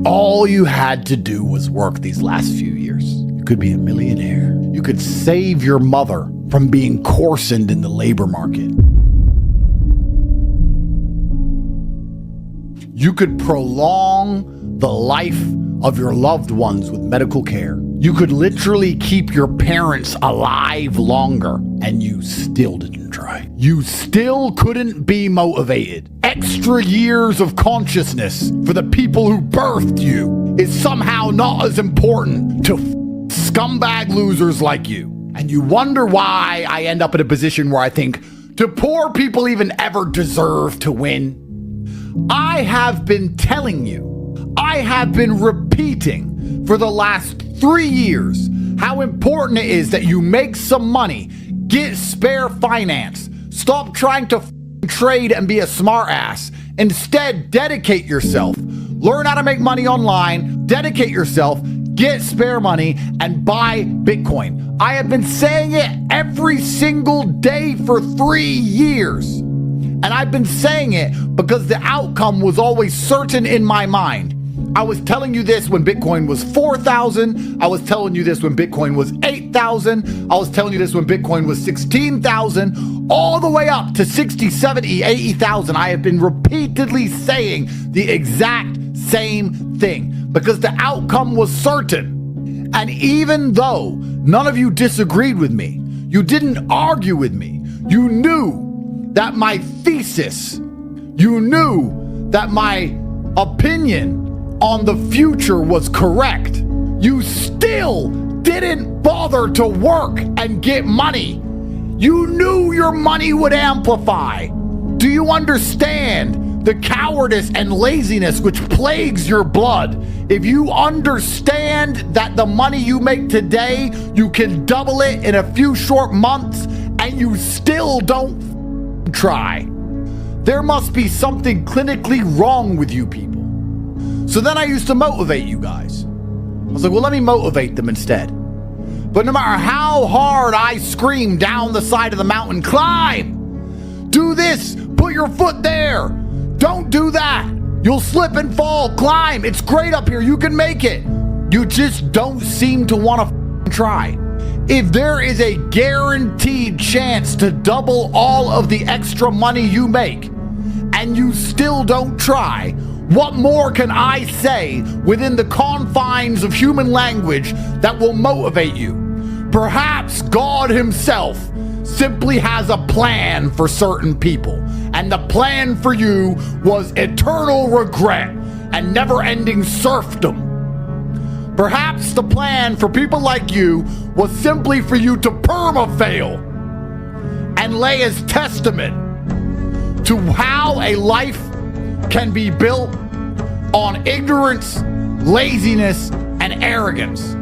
All you had to do was work these last few years. You could be a millionaire. You could save your mother from being coarsened in the labor market. You could prolong the life of your loved ones with medical care. You could literally keep your parents alive longer, and you still didn't try. You still couldn't be motivated. Extra years of consciousness for the people who birthed you is somehow not as important to scumbag losers like you. And you wonder why I end up in a position where I think, do poor people even ever deserve to win? I have been telling you, I have been repeating for the last 3 years how important it is that you make some money, get spare finance, stop trying to trade and be a smart ass. Instead, dedicate yourself, learn how to make money online, dedicate yourself, get spare money, and buy Bitcoin. I have been saying it every single day for 3 years. And I've been saying it because the outcome was always certain in my mind. I was telling you this when Bitcoin was 4,000. I was telling you this when Bitcoin was 8,000. I was telling you this when Bitcoin was 16,000, all the way up to 60, 70, 80,000. I have been repeatedly saying the exact same thing because the outcome was certain. And even though none of you disagreed with me, you didn't argue with me, you knew that my thesis, you knew that my opinion on the future was correct, you still didn't bother to work and get money. You knew your money would amplify. Do you understand the cowardice and laziness which plagues your blood? If you understand that the money you make today, you can double it in a few short months, and you still don't try, there must be something clinically wrong with you people. So then I used to motivate you guys. I was like, well, let me motivate them instead. But no matter how hard I scream down the side of the mountain, climb, do this, put your foot there, don't do that, you'll slip and fall, climb, it's great up here, you can make it. You just don't seem to want to try. If there is a guaranteed chance to double all of the extra money you make, and you still don't try, what more can I say within the confines of human language that will motivate you? Perhaps God himself simply has a plan for certain people, and the plan for you was eternal regret and never-ending serfdom. Perhaps the plan for people like you was simply for you to perma-fail and lay as testament to how a life can be built on ignorance, laziness, and arrogance,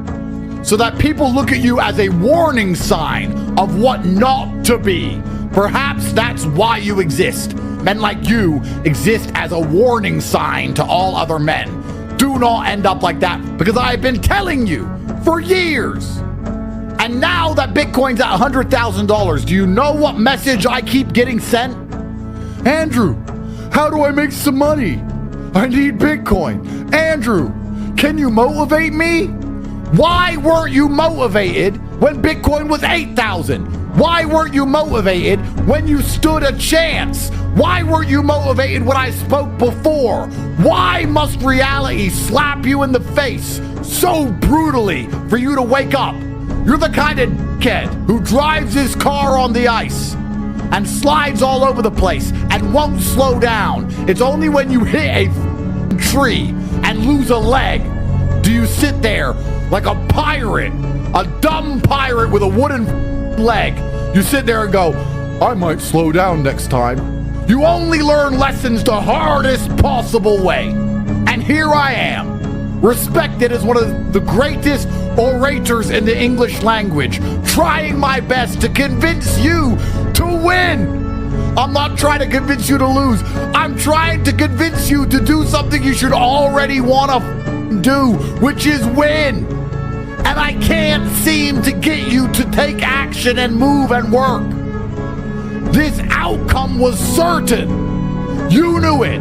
so that people look at you as a warning sign of what not to be. Perhaps that's why you exist. Men like you exist as a warning sign to all other men. Do not end up like that, because I've been telling you for years. And now that Bitcoin's at $100,000, do you know what message I keep getting sent? Andrew, how do I make some money? I need Bitcoin. Andrew, can you motivate me? Why weren't you motivated when Bitcoin was 8,000? Why weren't you motivated when you stood a chance? Why weren't you motivated when I spoke before? Why must reality slap you in the face so brutally for you to wake up? You're the kind of dickhead who drives his car on the ice and slides all over the place and won't slow down. It's only when you hit a tree and lose a leg do you sit there like a pirate, a dumb pirate with a wooden leg. You sit there and go, I might slow down next time. You only learn lessons the hardest possible way. And here I am, respected as one of the greatest orators in the English language, trying my best to convince you to win. I'm not trying to convince you to lose. I'm trying to convince you to do something you should already want to do, which is win. And I can't seem to get you to take action and move and work. This outcome was certain. You knew it.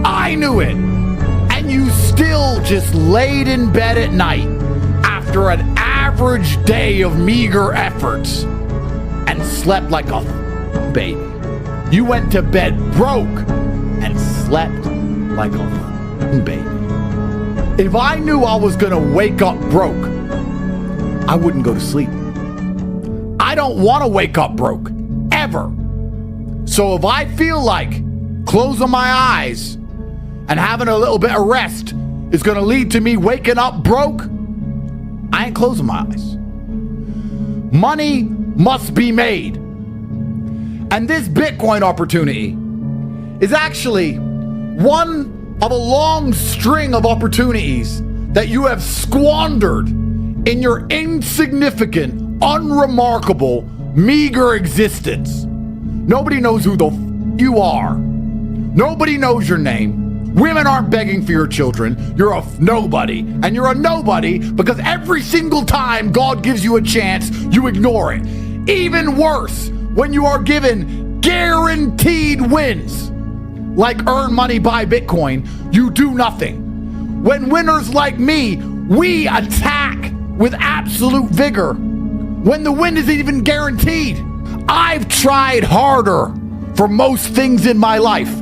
I knew it. And you still just laid in bed at night after an average day of meager efforts and slept like a baby. You went to bed broke and slept like a baby. If I knew I was gonna wake up broke, I wouldn't go to sleep. I don't want to wake up broke, ever. So if I feel like closing my eyes and having a little bit of rest is going to lead to me waking up broke, I ain't closing my eyes. Money must be made. And this Bitcoin opportunity is actually one of a long string of opportunities that you have squandered in your insignificant, unremarkable, meager existence. Nobody knows who the you are. Nobody knows your name. Women aren't begging for your children. You're a nobody. And you're a nobody because every single time God gives you a chance, you ignore it. Even worse, when you are given guaranteed wins, like earn money, buy Bitcoin, you do nothing. When winners like me, we attack with absolute vigor when the win isn't even guaranteed. I've tried harder for most things in my life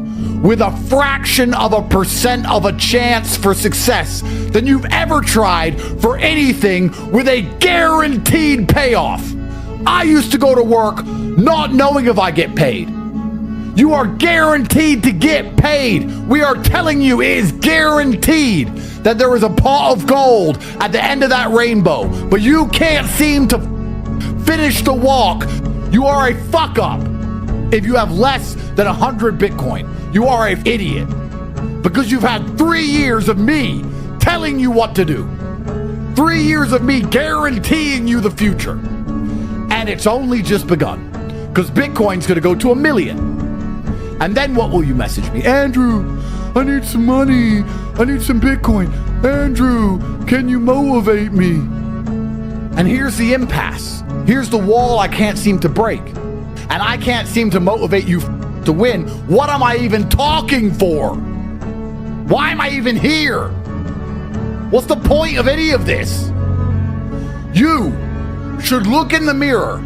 with a fraction of a percent of a chance for success than you've ever tried for anything with a guaranteed payoff. I used to go to work not knowing if I get paid. You are guaranteed to get paid. We are telling you it is guaranteed that there is a pot of gold at the end of that rainbow, but you can't seem to finish the walk. You are a fuck up if you have less than 100 Bitcoin. You are an idiot because you've had 3 years of me telling you what to do. 3 years of me guaranteeing you the future. And it's only just begun because Bitcoin's going to go to 1 million. And then what will you message me? Andrew, I need some money. I need some Bitcoin. Andrew, can you motivate me? And here's the impasse. Here's the wall I can't seem to break. And I can't seem to motivate you to win. What am I even talking for? Why am I even here? What's the point of any of this? You should look in the mirror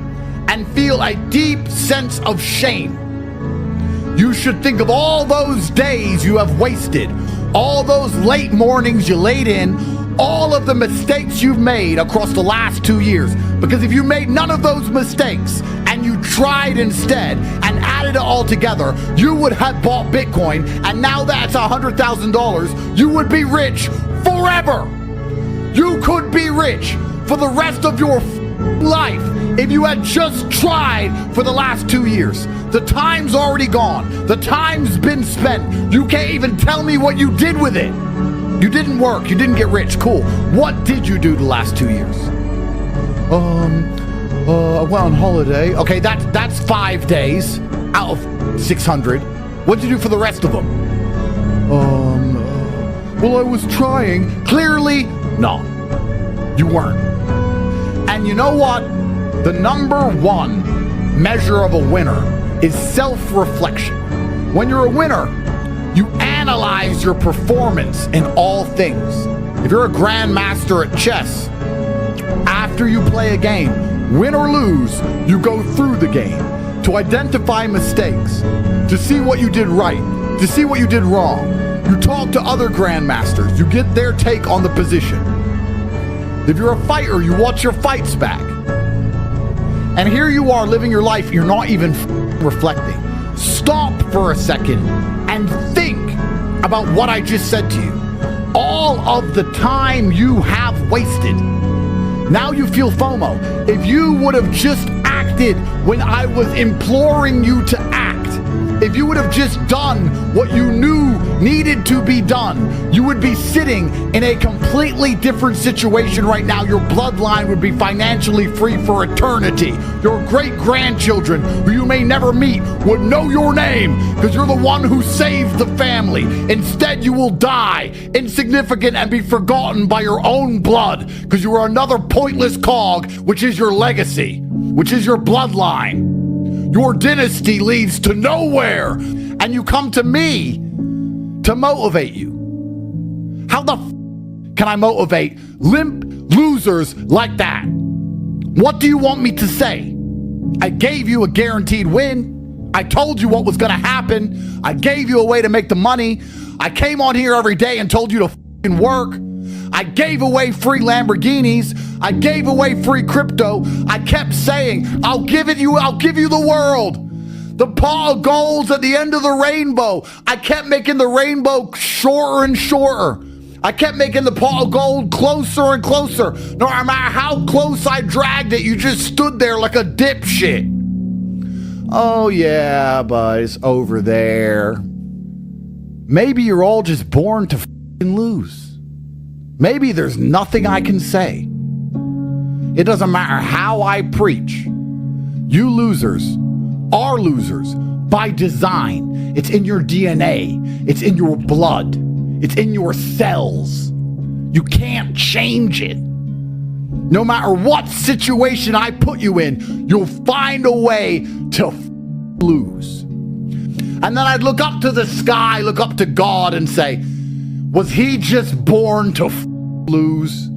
and feel a deep sense of shame. You should think of all those days you have wasted, all those late mornings you laid in, all of the mistakes you've made across the last 2 years. Because if you made none of those mistakes and you tried instead and added it all together, you would have bought Bitcoin, and now that's $100,000, you would be rich forever. You could be rich for the rest of your life if you had just tried for the last 2 years. The time's already gone. The time's been spent. You can't even tell me what you did with it. You didn't work. You didn't get rich. Cool. What did you do the last 2 years? I went on holiday. Okay, that's 5 days out of 600. What did you do for the rest of them? Well, I was trying. Clearly, no, you weren't. And you know what? The number one measure of a winner is self-reflection. When you're a winner, you analyze your performance in all things. If you're a grandmaster at chess, after you play a game, win or lose, you go through the game to identify mistakes, to see what you did right, to see what you did wrong. You talk to other grandmasters, you get their take on the position. If you're a fighter, you watch your fights back. And here you are living your life, you're not even reflecting. Stop for a second and think about what I just said to you. All of the time you have wasted. Now you feel FOMO. If you would have just acted when I was imploring you to act, if you would have just done what you knew needed to be done, you would be sitting in a completely different situation right now. Your bloodline would be financially free for eternity. Your great-grandchildren, who you may never meet, would know your name because you're the one who saved the family. Instead, you will die insignificant and be forgotten by your own blood because you are another pointless cog, which is your legacy, which is your bloodline. Your dynasty leads to nowhere, and you come to me to motivate you. How the can I motivate limp losers like that? What do you want me to say? I gave you a guaranteed win. I told you what was going to happen. I gave you a way to make the money. I came on here every day and told you to fucking work. I gave away free Lamborghinis. I gave away free crypto. I kept saying, I'll give you the world. The pot of gold's at the end of the rainbow. I kept making the rainbow shorter and shorter. I kept making the pot of gold closer and closer. No matter how close I dragged it, you just stood there like a dipshit. Oh yeah, but it's over there. Maybe you're all just born to fucking lose. Maybe there's nothing I can say. It doesn't matter how I preach. You losers are losers by design. It's in your DNA. It's in your blood. It's in your cells. You can't change it. No matter what situation I put you in, you'll find a way to lose. And then I'd look up to the sky, look up to God and say, was he just born to lose?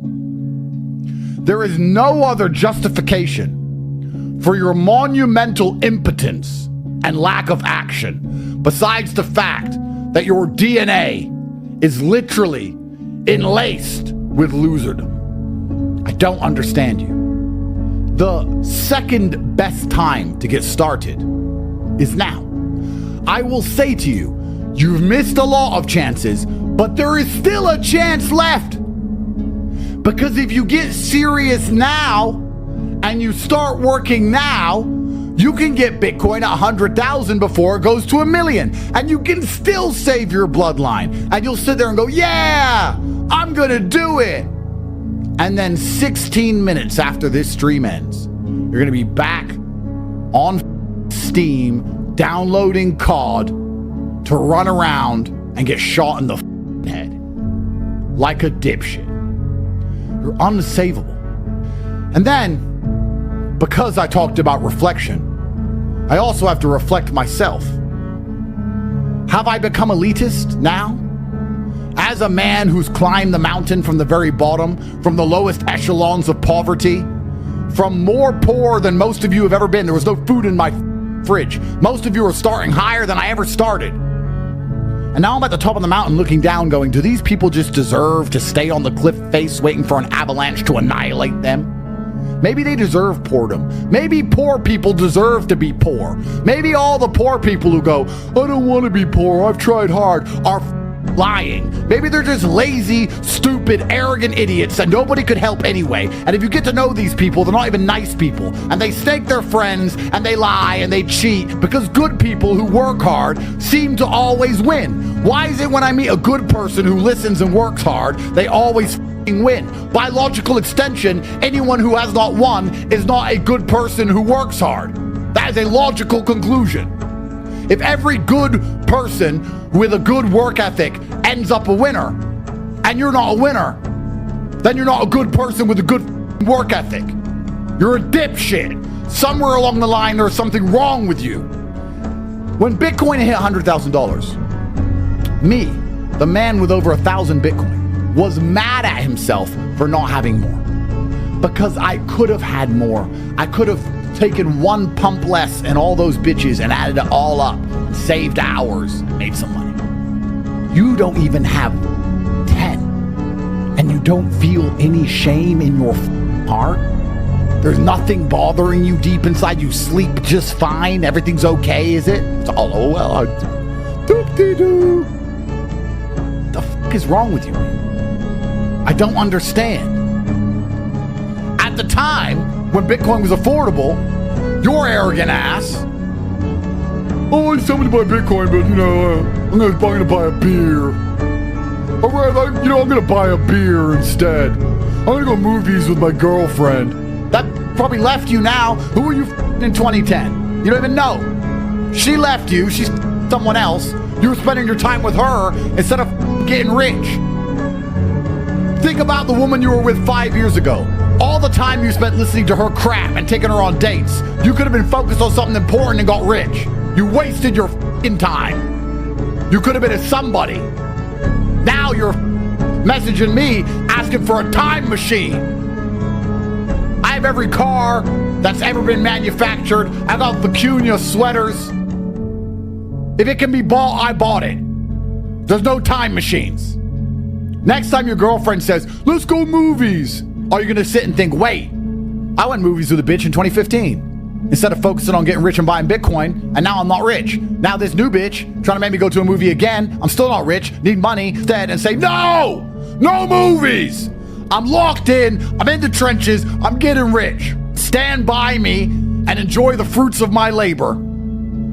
There is no other justification for your monumental impotence and lack of action besides the fact that your DNA is literally enlaced with loserdom. I don't understand you. The second best time to get started is now. I will say to you, you've missed a lot of chances, but there is still a chance left. Because if you get serious now and you start working now, you can get Bitcoin at 100,000 before it goes to 1 million. And you can still save your bloodline. And you'll sit there and go, yeah, I'm gonna do it. And then 16 minutes after this stream ends, you're gonna be back on Steam, downloading COD to run around and get shot in the head. Like a dipshit. You're unsavable. And then, because I talked about reflection, I also have to reflect myself. Have I become elitist now? As a man who's climbed the mountain from the very bottom, from the lowest echelons of poverty, from more poor than most of you have ever been. There was no food in my fridge. Most of you are starting higher than I ever started. And now I'm at the top of the mountain looking down going, do these people just deserve to stay on the cliff face waiting for an avalanche to annihilate them? Maybe they deserve boredom. Maybe poor people deserve to be poor. Maybe all the poor people who go, I don't want to be poor, I've tried hard, are lying. Maybe they're just lazy, stupid, arrogant idiots that nobody could help anyway. And if you get to know these people, they're not even nice people. And they stake their friends, and they lie, and they cheat, because good people who work hard seem to always win. Why is it when I meet a good person who listens and works hard, they always win? By logical extension, anyone who has not won is not a good person who works hard. That is a logical conclusion. If every good person with a good work ethic ends up a winner, and you're not a winner, then you're not a good person with a good work ethic. You're a dipshit. Somewhere along the line, there's something wrong with you. When Bitcoin hit $100,000, me, the man with over 1,000 Bitcoin, was mad at himself for not having more. Because I could have had more. I could have taken one pump less and all those bitches and added it all up, saved hours, made some money. You don't even have 10, and you don't feel any shame in your heart. There's nothing bothering you deep inside. You sleep just fine. Everything's okay, is it? It's all, oh well, doop-dee-doo. The fuck is wrong with you, man? I don't understand. At the time when Bitcoin was affordable, your arrogant ass, oh, I somebody buy Bitcoin, but I'm gonna buy a beer. All right, I'm gonna buy a beer instead. I'm gonna go movies with my girlfriend. That probably left you now. Who are you in 2010? You don't even know. She left you. She's someone else. You were spending your time with her instead of getting rich. Think about the woman you were with 5 years ago. All the time you spent listening to her crap and taking her on dates. You could have been focused on something important and got rich. You wasted your time. You could have been a somebody. Now you're messaging me asking for a time machine. I have every car that's ever been manufactured. I got Vicuña sweaters. If it can be bought, I bought it. There's no time machines. Next time your girlfriend says, let's go movies, are you going to sit and think, wait, I went movies with a bitch in 2015 instead of focusing on getting rich and buying Bitcoin, and now I'm not rich. Now this new bitch trying to make me go to a movie again. I'm still not rich, need money instead, and say, no movies. I'm locked in, I'm in the trenches, I'm getting rich. Stand by me and enjoy the fruits of my labor,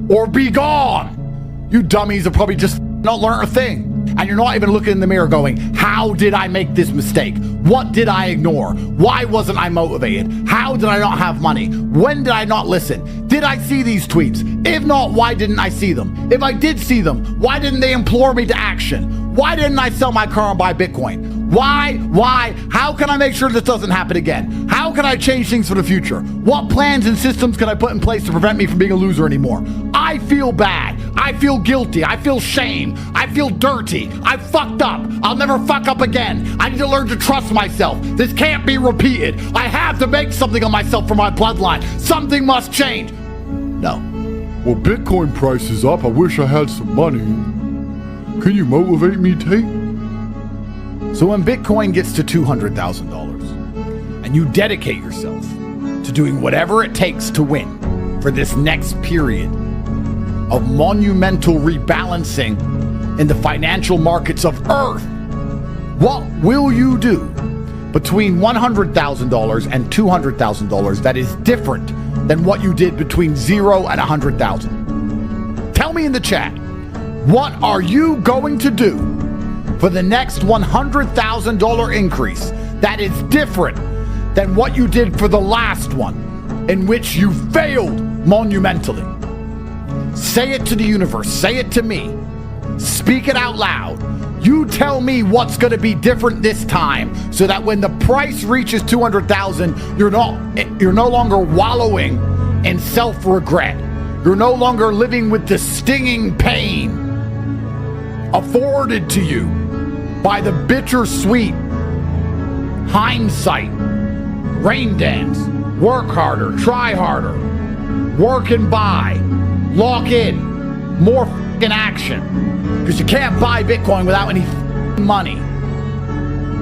or be gone. You dummies have probably just not learned a thing. And you're not even looking in the mirror going, how did I make this mistake? What did I ignore? Why wasn't I motivated? How did I not have money? When did I not listen? Did I see these tweets? If not, why didn't I see them? If I did see them, why didn't they implore me to action? Why didn't I sell my car and buy Bitcoin? Why? How can I make sure this doesn't happen again? How can I change things for the future? What plans and systems can I put in place to prevent me from being a loser anymore? I feel bad. I feel guilty. I feel shame. I feel dirty. I fucked up. I'll never fuck up again. I need to learn to trust myself. This can't be repeated. I have to make something of myself for my bloodline. Something must change. No. Well, Bitcoin price is up. I wish I had some money. Can you motivate me, Tate? So when Bitcoin gets to $200,000 and you dedicate yourself to doing whatever it takes to win for this next period of monumental rebalancing in the financial markets of Earth, what will you do between $100,000 and $200,000 that is different than what you did between 0 and 100,000? Tell me in the chat, what are you going to do for the next $100,000 increase that is different than what you did for the last one, in which you failed monumentally? Say it to the universe, say it to me, speak it out loud. You tell me what's going to be different this time, so that when the price reaches 200,000, you're no longer wallowing in self-regret. You're no longer living with the stinging pain afforded to you by the bittersweet hindsight. Rain dance, work harder, try harder, work and buy, lock in, more fucking action. Because you can't buy Bitcoin without any money.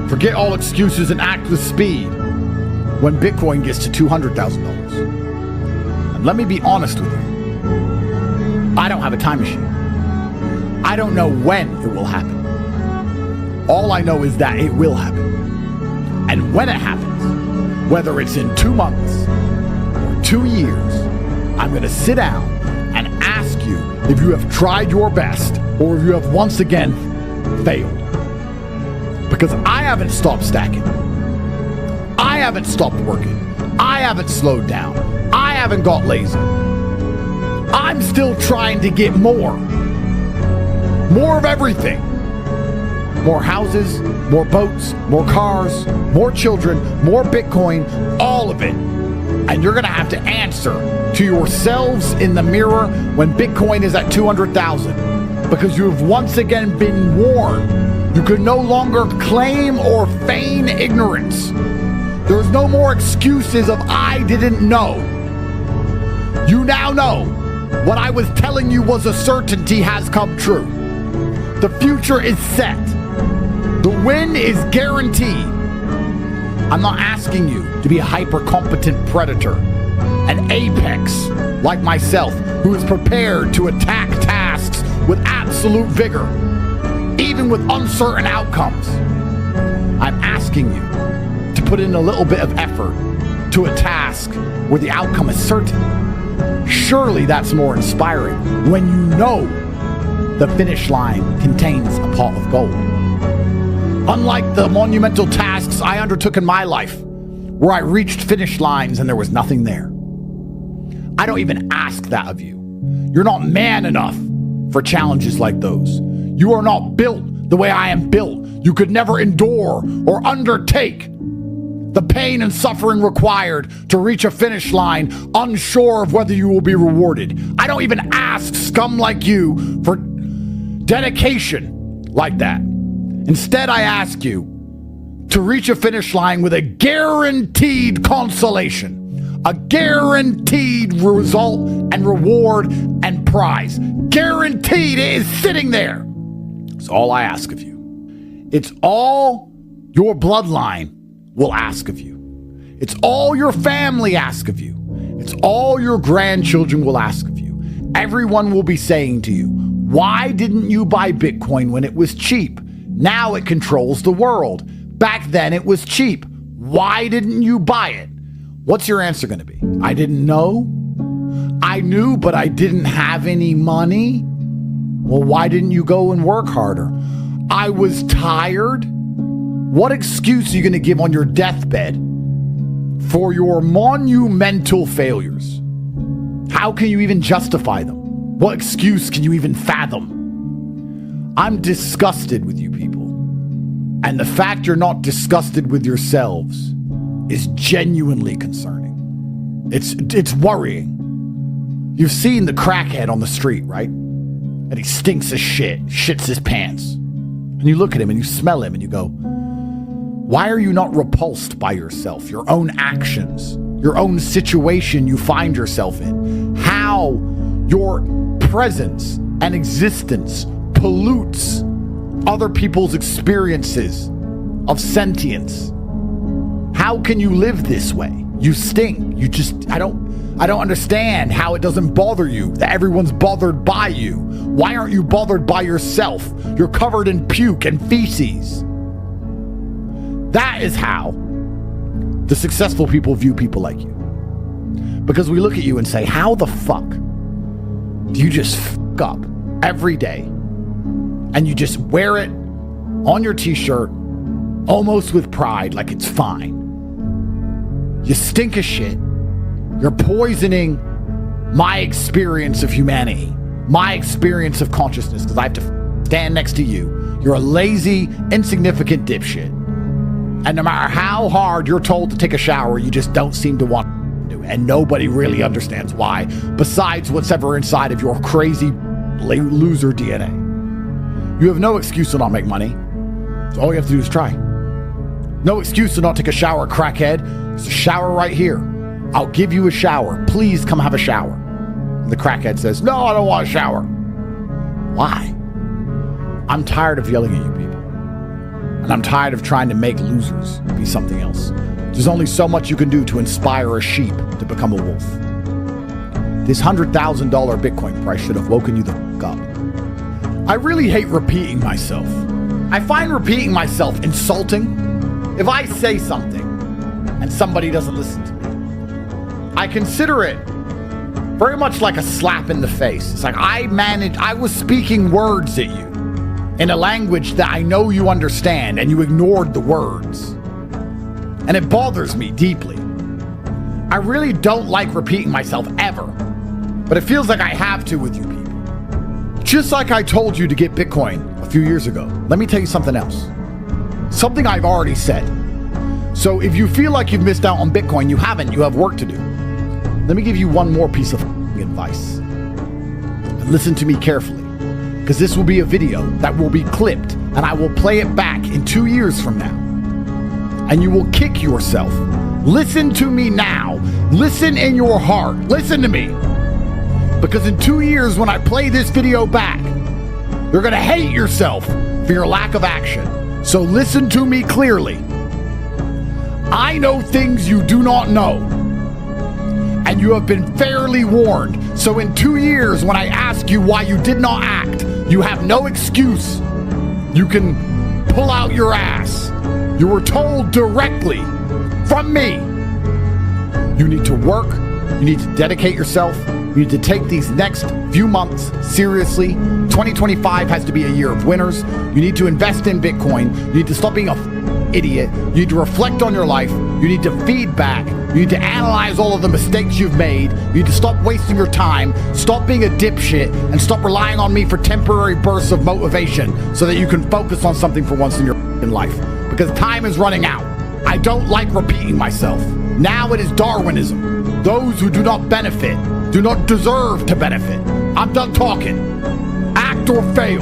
Forget all excuses and act with speed when Bitcoin gets to $200,000. And let me be honest with you. I don't have a time machine. I don't know when it will happen. All I know is that it will happen. And when it happens, whether it's in 2 months or 2 years, I'm going to sit down and ask you if you have tried your best or if you have once again failed. Because I haven't stopped stacking. I haven't stopped working. I haven't slowed down. I haven't got lazy. I'm still trying to get more. More of everything. More houses, more boats, more cars, more children, more Bitcoin, all of it. And you're going to have to answer to yourselves in the mirror when Bitcoin is at 200,000, because you have once again been warned. You can no longer claim or feign ignorance. There's no more excuses of I didn't know. You now know what I was telling you was a certainty has come true. The future is set. The win is guaranteed. I'm not asking you to be a hyper-competent predator, an apex like myself, who is prepared to attack tasks with absolute vigor, even with uncertain outcomes. I'm asking you to put in a little bit of effort to a task where the outcome is certain. Surely that's more inspiring when you know the finish line contains a pot of gold. Unlike the monumental tasks I undertook in my life, where I reached finish lines and there was nothing there. I don't even ask that of you. You're not man enough for challenges like those. You are not built the way I am built. You could never endure or undertake the pain and suffering required to reach a finish line, unsure of whether you will be rewarded. I don't even ask scum like you for dedication like that. Instead, I ask you to reach a finish line with a guaranteed consolation, a guaranteed result and reward and prize. Guaranteed, it is sitting there. It's all I ask of you. It's all your bloodline will ask of you. It's all your family ask of you. It's all your grandchildren will ask of you. Everyone will be saying to you, why didn't you buy Bitcoin when it was cheap? Now it controls the world. Back then it was cheap. Why didn't you buy it? What's your answer going to be? I didn't know. I knew, but I didn't have any money. Well, why didn't you go and work harder? I was tired. What excuse are you going to give on your deathbed for your monumental failures? How can you even justify them? What excuse can you even fathom? I'm disgusted with you people. And the fact you're not disgusted with yourselves is genuinely concerning. It's worrying. You've seen the crackhead on the street, right? And he stinks of shit, shits his pants. And you look at him and you smell him and you go, why are you not repulsed by yourself, your own actions, your own situation you find yourself in? How your presence and existence pollutes other people's experiences of sentience. How can you live this way? You stink. I don't understand how it doesn't bother you that everyone's bothered by you. Why aren't you bothered by yourself? You're covered in puke and feces. That is how the successful people view people like you. Because we look at you and say, how the fuck do you just fuck up every day and you just wear it on your t-shirt almost with pride like it's fine? You stink of shit. You're poisoning my experience of humanity, my experience of consciousness, because I have to stand next to you. You're a lazy, insignificant dipshit. And no matter how hard you're told to take a shower, you just don't seem to want to do it. And nobody really understands why, besides what's ever inside of your crazy loser DNA. You have no excuse to not make money. So all you have to do is try. No excuse to not take a shower, crackhead. There's a shower right here. I'll give you a shower. Please come have a shower. And the crackhead says, no, I don't want a shower. Why? I'm tired of yelling at you people. And I'm tired of trying to make losers be something else. There's only so much you can do to inspire a sheep to become a wolf. This $100,000 Bitcoin price should have woken you the fuck up. I really hate repeating myself. I find repeating myself insulting. If I say something and somebody doesn't listen to me, I consider it very much like a slap in the face. It's like I was speaking words at you in a language that I know you understand, and you ignored the words. And it bothers me deeply. I really don't like repeating myself ever, but it feels like I have to with you people. Just like I told you to get Bitcoin a few years ago, let me tell you something else. Something I've already said. So if you feel like you've missed out on Bitcoin, you haven't, you have work to do. Let me give you one more piece of advice. And listen to me carefully, because this will be a video that will be clipped and I will play it back in 2 years from now. And you will kick yourself. Listen to me now. Listen in your heart. Listen to me. Because in 2 years when I play this video back, you're going to hate yourself for your lack of action. So listen to me clearly. I know things you do not know, and you have been fairly warned. So in 2 years, when I ask you why you did not act, you have no excuse. You can pull out your ass. You were told directly from me. You need to work. You need to dedicate yourself. You need to take these next few months seriously. 2025 has to be a year of winners. You need to invest in Bitcoin. You need to stop being a idiot. You need to reflect on your life. You need to feed back. You need to analyze all of the mistakes you've made. You need to stop wasting your time. Stop being a dipshit and stop relying on me for temporary bursts of motivation so that you can focus on something for once in your life. Because time is running out. I don't like repeating myself. Now it is Darwinism. Those who do not benefit do not deserve to benefit. I'm done talking. Act or fail.